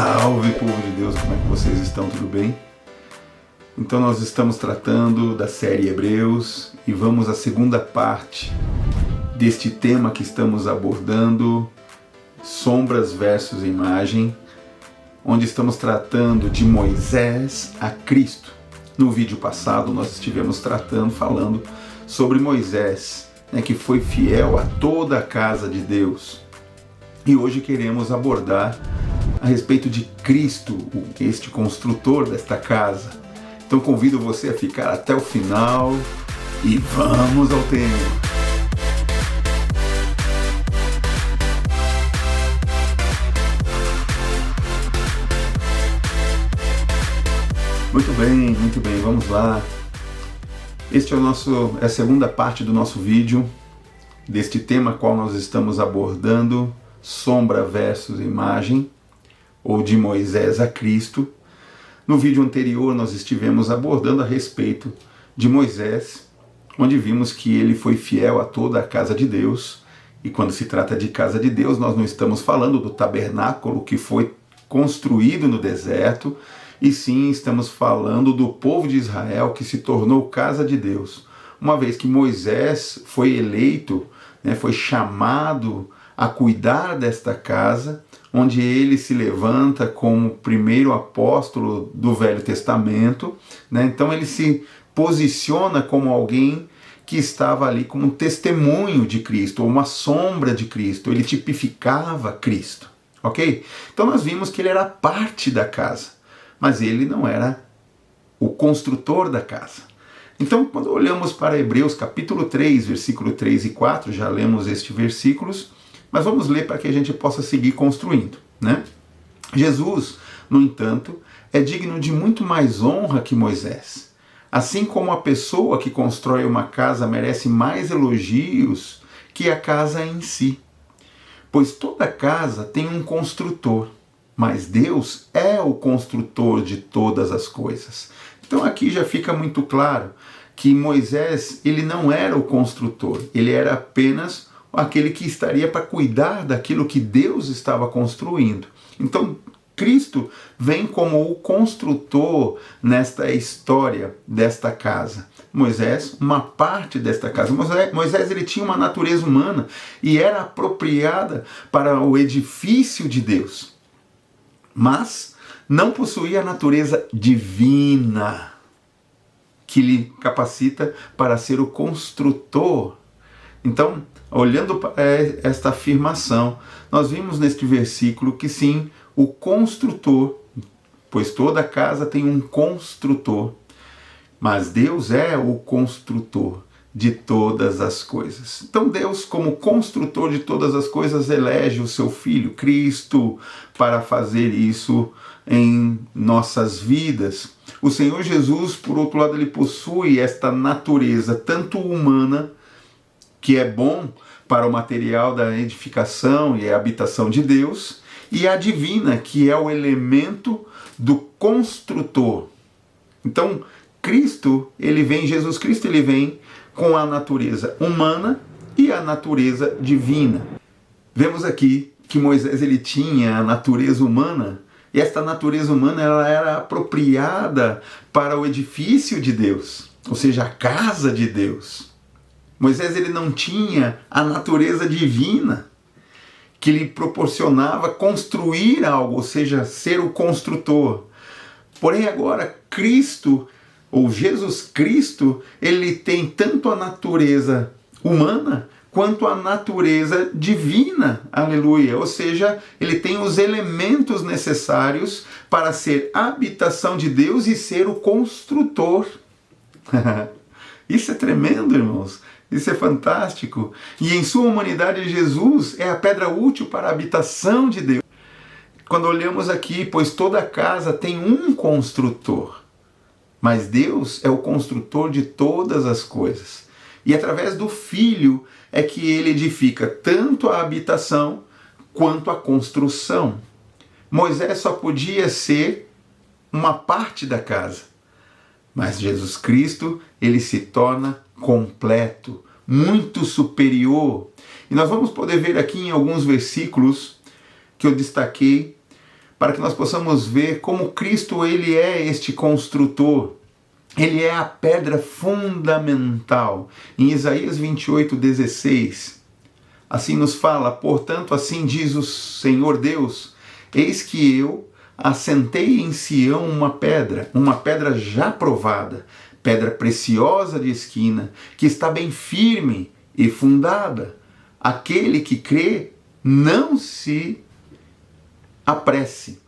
Salve, povo de Deus, como é que vocês estão? Tudo bem? Então nós estamos tratando da série Hebreus e vamos à segunda parte deste tema que estamos abordando, sombras versus imagem, onde estamos tratando de Moisés a Cristo. No vídeo passado nós estivemos falando sobre Moisés, que foi fiel a toda a casa de Deus. E hoje queremos abordar a respeito de Cristo, este construtor desta casa. Então convido você a ficar até o final e vamos ao tema. Muito bem, vamos lá. Este é a segunda parte do nosso vídeo, deste tema qual nós estamos abordando, sombra versus imagem, ou de Moisés a Cristo. No vídeo anterior nós estivemos abordando a respeito de Moisés, onde vimos que ele foi fiel a toda a casa de Deus. E quando se trata de casa de Deus, nós não estamos falando do tabernáculo que foi construído no deserto, e sim estamos falando do povo de Israel que se tornou casa de Deus. Uma vez que Moisés foi eleito, foi chamado a cuidar desta casa, onde ele se levanta como primeiro apóstolo do Velho Testamento, Então ele se posiciona como alguém que estava ali como um testemunho de Cristo, ou uma sombra de Cristo, ele tipificava Cristo, ok? Então nós vimos que ele era parte da casa, mas ele não era o construtor da casa. Então quando olhamos para Hebreus capítulo 3, versículo 3 e 4, já lemos estes versículos, mas vamos ler para que a gente possa seguir construindo, Jesus, no entanto, é digno de muito mais honra que Moisés. Assim como a pessoa que constrói uma casa merece mais elogios que a casa em si. Pois toda casa tem um construtor, mas Deus é o construtor de todas as coisas. Então aqui já fica muito claro que Moisés, ele não era o construtor, ele era apenas aquele que estaria para cuidar daquilo que Deus estava construindo. Então, Cristo vem como o construtor nesta história desta casa. Moisés, uma parte desta casa. Moisés ele tinha uma natureza humana e era apropriada para o edifício de Deus, mas não possuía a natureza divina que lhe capacita para ser o construtor. Então, olhando para esta afirmação, nós vimos neste versículo que sim, o construtor, pois toda casa tem um construtor, mas Deus é o construtor de todas as coisas. Então Deus, como construtor de todas as coisas, elege o seu Filho, Cristo, para fazer isso em nossas vidas. O Senhor Jesus, por outro lado, ele possui esta natureza, tanto humana, que é bom para o material da edificação e a habitação de Deus, e a divina, que é o elemento do construtor. Então, Jesus Cristo, ele vem com a natureza humana e a natureza divina. Vemos aqui que Moisés ele tinha a natureza humana, e esta natureza humana ela era apropriada para o edifício de Deus, ou seja, a casa de Deus. Moisés ele não tinha a natureza divina que lhe proporcionava construir algo, ou seja, ser o construtor. Porém agora Cristo, ou Jesus Cristo, ele tem tanto a natureza humana quanto a natureza divina, aleluia. Ou seja, ele tem os elementos necessários para ser a habitação de Deus e ser o construtor. Isso é tremendo, irmãos. Isso é fantástico. E em sua humanidade, Jesus é a pedra útil para a habitação de Deus. Quando olhamos aqui, pois toda casa tem um construtor, mas Deus é o construtor de todas as coisas. E através do Filho é que ele edifica tanto a habitação quanto a construção. Moisés só podia ser uma parte da casa, mas Jesus Cristo, ele se torna completo, muito superior. E nós vamos poder ver aqui em alguns versículos que eu destaquei para que nós possamos ver como Cristo ele é este construtor. Ele é a pedra fundamental. Em Isaías 28:16, assim nos fala: portanto, assim diz o Senhor Deus, eis que eu assentei em Sião uma pedra já provada, pedra preciosa de esquina, que está bem firme e fundada. Aquele que crê não se apresse.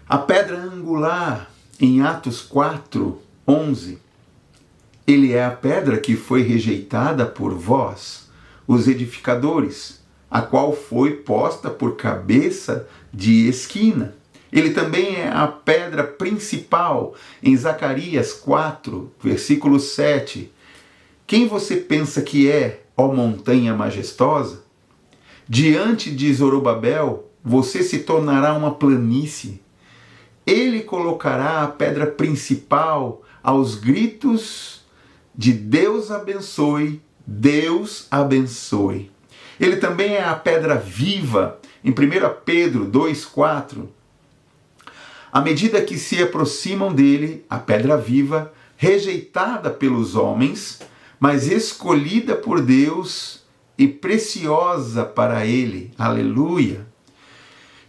A pedra angular, em Atos 4:11, ele é a pedra que foi rejeitada por vós, os edificadores, a qual foi posta por cabeça de esquina. Ele também é a pedra principal, em Zacarias 4, versículo 7. Quem você pensa que é, ó montanha majestosa? Diante de Zorobabel, você se tornará uma planície. Ele colocará a pedra principal aos gritos de Deus abençoe, Deus abençoe. Ele também é a pedra viva, em 1 Pedro 2,4. À medida que se aproximam dele, a pedra viva, rejeitada pelos homens, mas escolhida por Deus e preciosa para ele. Aleluia!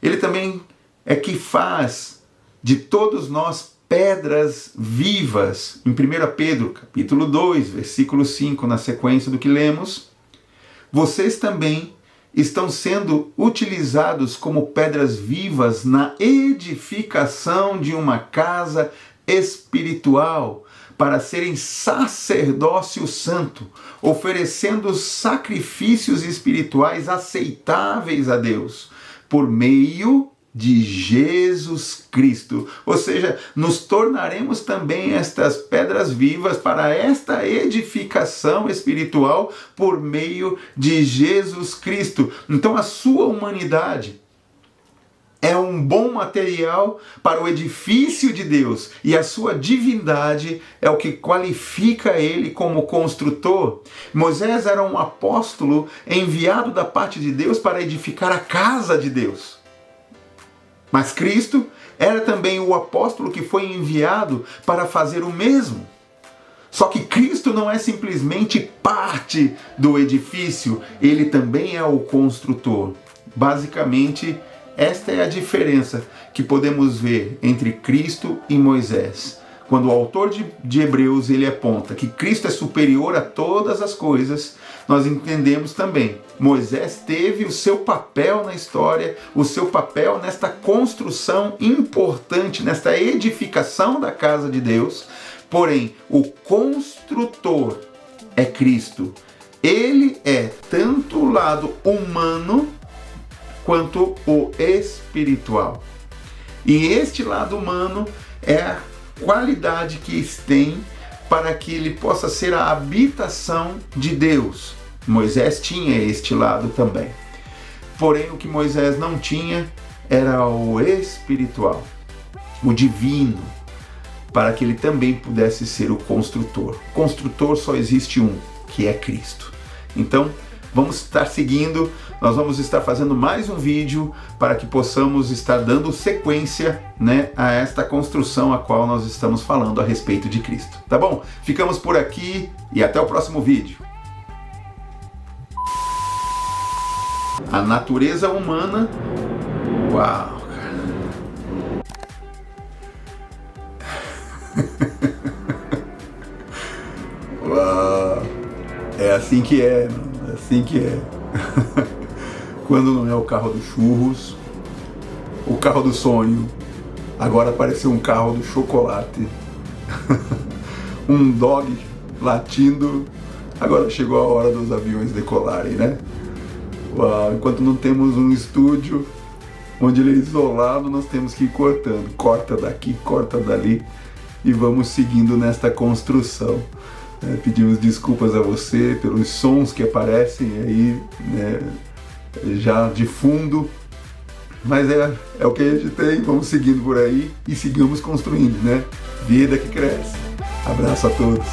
Ele também é que faz de todos nós pedras vivas. Em 1 Pedro, capítulo 2, versículo 5, na sequência do que lemos, vocês também estão sendo utilizados como pedras vivas na edificação de uma casa espiritual, para serem sacerdócio santo, oferecendo sacrifícios espirituais aceitáveis a Deus, por meio de Jesus Cristo. Ou seja, nos tornaremos também estas pedras vivas para esta edificação espiritual por meio de Jesus Cristo. Então a sua humanidade é um bom material para o edifício de Deus, e a sua divindade é o que qualifica ele como construtor. Moisés era um apóstolo enviado da parte de Deus para edificar a casa de Deus. Mas Cristo era também o apóstolo que foi enviado para fazer o mesmo. Só que Cristo não é simplesmente parte do edifício, ele também é o construtor. Basicamente, esta é a diferença que podemos ver entre Cristo e Moisés. Quando o autor de Hebreus ele aponta que Cristo é superior a todas as coisas, nós entendemos também. Moisés teve o seu papel na história, o seu papel nesta construção importante, nesta edificação da casa de Deus. Porém, o construtor é Cristo. Ele é tanto o lado humano quanto o espiritual. E este lado humano é a qualidade que tem para que ele possa ser a habitação de Deus. Moisés tinha este lado também. Porém, o que Moisés não tinha era o espiritual, o divino, para que ele também pudesse ser o construtor. Construtor só existe um, que é Cristo. Então, vamos estar seguindo, nós vamos estar fazendo mais um vídeo para que possamos estar dando sequência, a esta construção a qual nós estamos falando a respeito de Cristo. Tá bom? Ficamos por aqui e até o próximo vídeo. A natureza humana. Uau, cara. Uau. É assim que é, mano. É assim que é. Quando não é o carro dos churros, o carro do sonho, agora apareceu um carro do chocolate. Um dog latindo, agora chegou a hora dos aviões decolarem, né? Uau, enquanto não temos um estúdio onde ele é isolado, nós temos que ir cortando. Corta daqui, corta dali e vamos seguindo nesta construção. Pedimos desculpas a você pelos sons que aparecem aí, já de fundo, mas é o que a gente tem. Vamos seguindo por aí e sigamos construindo, Vida que cresce. Abraço a todos.